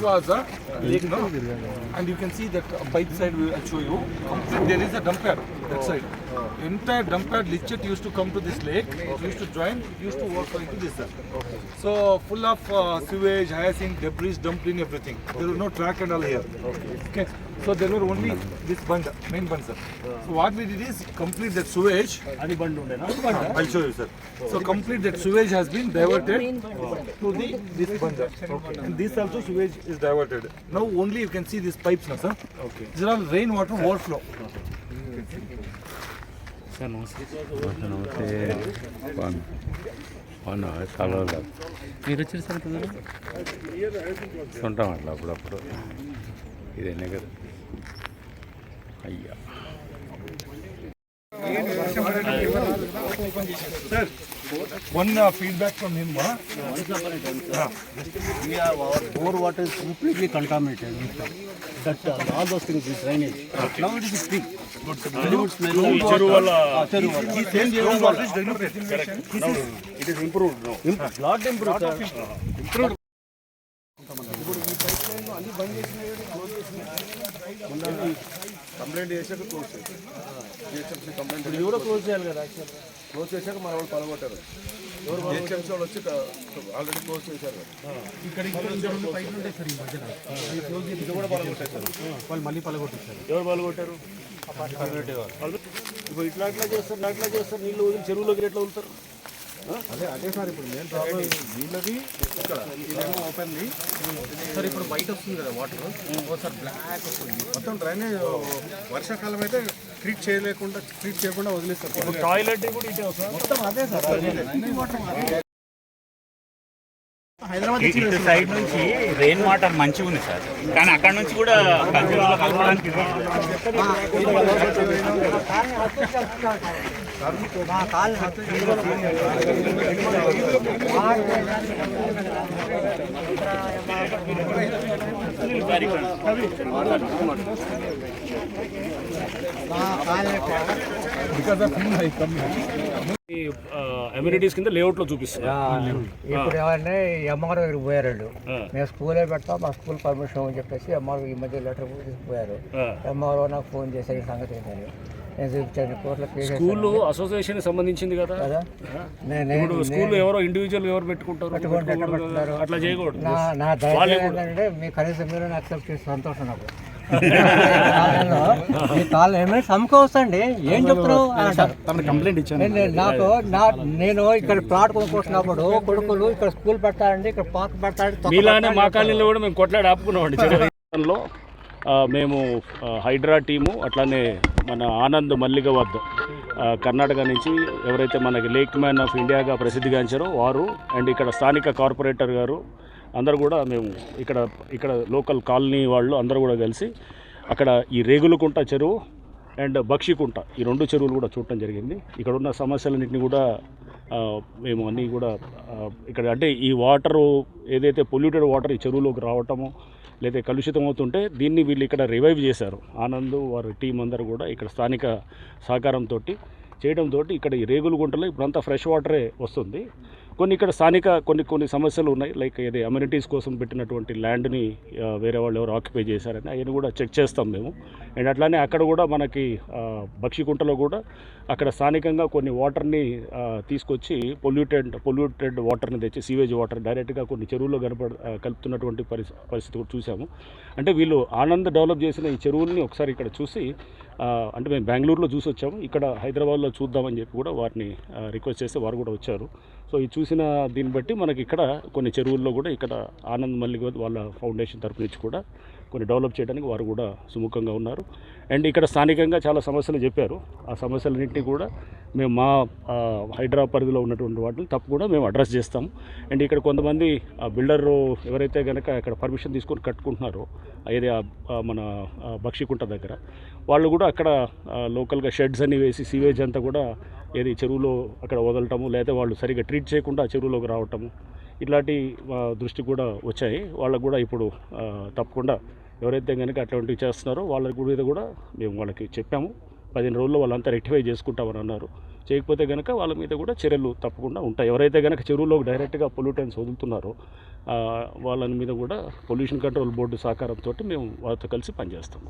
was a lake, no? And you can see that pipe side. I'll show you. Complete, there is a dump yard that side. Entire dump yard Lichet used to come to this lake. It used to join. Used to walk into this side. So full of sewage, hyacinth, debris dumped in everything. There was no track and all here. Okay. So there were only this bund, main bund, sir. So what we did is complete that sewage. I'll show you, sir. So complete that sewage has been diverted to this bund. And this also sewage is diverted. Now only you can see these pipes now, sir. Okay. These are all rainwater overflow. Sir, namaste. చాలా మీరు వచ్చారు sir ఉంటాం అట్లా అప్పుడప్పుడు ఇదేనే కదా అయ్యా Sir, one feedback from him. Our bore water is completely contaminated. That all those things is drainage. Now it is free. Very good smell. It is improved now. Lot improved, sir. Improved. Complaint చేశాక close చేశారు. Complaint కూడా close చేయాలి కదా close చేశాక మన వాళ్ళు పలగొట్టారు. GHMC వాళ్ళు వచ్చి ఆల్రెడీ క్లోజ్ చేశారు. ఇది కూడా పలగొట్టేశారు. వాళ్ళు మళ్ళీ పలగొట్టేశారు. ఎవరు పలగొట్టారు? ఇప్పుడు ఇట్లా చేస్తారు నీళ్ళు వదిలి చెరువులోకి ఎట్లా వదులుతారు? అదే సార్ ఇప్పుడు మెయిన్ ప్రాబ్లం వీళ్ళది ఇక్కడ ఇదేమో ఓపెన్లీ సార్ ఇప్పుడు బయట వస్తుంది కదా వాటర్ సార్ బ్లాక్ వస్తుంది మొత్తం డ్రైనేజ్ వర్షాకాలం అయితే ట్రీట్ చేయకుండా వదిలేస్తారు. టాయిలెట్ కూడా ఇటే వస్తుంది మొత్తం అదే సార్. హైదరాబాద్ ఇటు సైడ్ నుంచి రెయిన్ వాటర్ మంచిగా ఉంది సార్, కానీ అక్కడ నుంచి కూడా కలపడానికి అమ్యూనిటీస్ కింద లేఅవుట్ లో చూపిస్తారు. ఇప్పుడు ఏమంటే ఎంఆర్ఓ దగ్గరికి పోయారు వాళ్ళు. మేము స్కూలే పెడతాం, మా స్కూల్ పర్మిషన్ అని చెప్పేసి ఎంఆర్ఓ ఈ మధ్య లెటర్ తీసుకుపోయారు. ఎంఆర్ఓ నాకు ఫోన్ చేసే సంగతి ఏంటని నేను చూపించాను. కోర్టులో స్కూల్ అసోసియేషన్ సంబంధించింది కదా. ఇప్పుడు స్కూల్ ఎవరో ఇండివిజువల్ ఎవరు పెట్టుకుంటారు, అట్లా చేయకూడదు. నా ధైర్యం ఏంటంటే మీ కనీసం మీరు యాక్సెప్ట్ చేసి సంతోషం నాకు. మీ కాళ్ళు ఏమైనా సమకూర్చండి, ఏం చెప్తారు అంటారు. కంప్లైంట్ ఇచ్చాను నాకు నేను ఇక్కడ ప్లాట్ కొనుక్కొచ్చినప్పుడు కొడుకులు ఇక్కడ స్కూల్ పెడతారండి, ఇక్కడ పార్క్ పెడతారండి. ఇలానే మా కాలనీలో కూడా మేము కొట్లాడి ఆపుకున్నామండి. చిరలో మేము హైడ్రా టీము, అట్లానే మన ఆనంద్ మల్లిగవద్ కర్ణాటక నుంచి ఎవరైతే మనకి లేక్ మ్యాన్ ఆఫ్ ఇండియాగా ప్రసిద్ధిగాంచారో వారు, అండ్ ఇక్కడ స్థానిక కార్పొరేటర్ గారు అందరూ కూడా మేము ఇక్కడ లోకల్ కాలనీ వాళ్ళు అందరూ కూడా కలిసి అక్కడ ఈ రేగులకుంట చెరువు అండ్ బక్షికుంట ఈ రెండు చెరువులు కూడా చూడటం జరిగింది. ఇక్కడ ఉన్న సమస్యలన్నింటినీ కూడా మేము అన్నీ కూడా ఇక్కడ అంటే ఈ వాటరు ఏదైతే పొల్యూటెడ్ వాటర్ ఈ చెరువులోకి రావటము లేదా కలుషితం అవుతుంటే దీన్ని వీళ్ళు ఇక్కడ రివైవ్ చేశారు. ఆనంద్ వారి టీం అందరూ కూడా ఇక్కడ స్థానిక సహకారంతో చేయడంతో ఇక్కడ ఈ రేగులగుంటలో ఇప్పుడంతా ఫ్రెష్ వాటరే వస్తుంది. ఇక్కడ స్థానిక కొన్ని సమస్యలు ఉన్నాయి. లైక్ ఇది అమ్యూనిటీస్ కోసం పెట్టినటువంటి ల్యాండ్ని వేరే వాళ్ళు ఎవరు ఆక్యుపై చేశారని అవన్నీ కూడా చెక్ చేస్తాం మేము. అండ్ అట్లానే అక్కడ కూడా మనకి బక్షికుంటలో కూడా అక్కడ స్థానికంగా కొన్ని వాటర్ని తీసుకొచ్చి పొల్యూటెడ్ వాటర్ని తెచ్చి సీవేజ్ వాటర్ డైరెక్ట్గా కొన్ని చెరువుల్లో కలుపుతున్నటువంటి పరిస్థితి కూడా చూసాము. అంటే వీళ్ళు ఆనంద్ డెవలప్ చేసిన ఈ చెరువుల్ని ఒకసారి ఇక్కడ చూసి, అంటే మేము బెంగళూరులో చూసి వచ్చాము, ఇక్కడ హైదరాబాద్లో చూద్దామని చెప్పి కూడా వారిని రిక్వెస్ట్ చేస్తే వారు కూడా వచ్చారు. సో ఈ చూసిన దీన్ని బట్టి మనకి ఇక్కడ కొన్ని చెరువుల్లో కూడా ఇక్కడ ఆనంద్ మల్లిగవద్ వాళ్ళ ఫౌండేషన్ తరపు నుంచి కూడా కొన్ని డెవలప్ చేయడానికి వారు కూడా సుముఖంగా ఉన్నారు. అండ్ ఇక్కడ స్థానికంగా చాలా సమస్యలు చెప్పారు. ఆ సమస్యలన్నింటినీ కూడా మేము మా హైదరాబాద్ పరిధిలో ఉన్నటువంటి వాటిని తప్పు కూడా మేము అడ్రస్ చేస్తాము. అండ్ ఇక్కడ కొంతమంది బిల్డర్ ఎవరైతే కనుక ఇక్కడ పర్మిషన్ తీసుకొని కట్టుకుంటున్నారో ఏది మన బక్షికుంట దగ్గర, వాళ్ళు కూడా అక్కడ లోకల్గా షెడ్స్ అన్ని వేసి సీవేజ్ అంతా కూడా ఏది చెరువులో అక్కడ వదలటము, లేదా వాళ్ళు సరిగ్గా ట్రీట్ చేయకుండా చెరువులోకి రావటము, ఇట్లాంటి దృష్టి కూడా వచ్చాయి. వాళ్ళకు కూడా ఇప్పుడు తప్పకుండా ఎవరైతే కనుక అటువంటివి చేస్తున్నారో వాళ్ళ మీద కూడా మేము వాళ్ళకి చెప్పాము. 15 రోజుల్లో వాళ్ళంతా రెక్టిఫై చేసుకుంటామని అన్నారు. చేయకపోతే కనుక వాళ్ళ మీద కూడా చర్యలు తప్పకుండా ఉంటాయి. ఎవరైతే కనుక చెరువులోకి డైరెక్ట్గా పొల్యూటెన్స్ వదులుతున్నారో వాళ్ళని మీద కూడా పొల్యూషన్ కంట్రోల్ బోర్డు సహకారంతో మేము వాళ్ళతో కలిసి పనిచేస్తాం.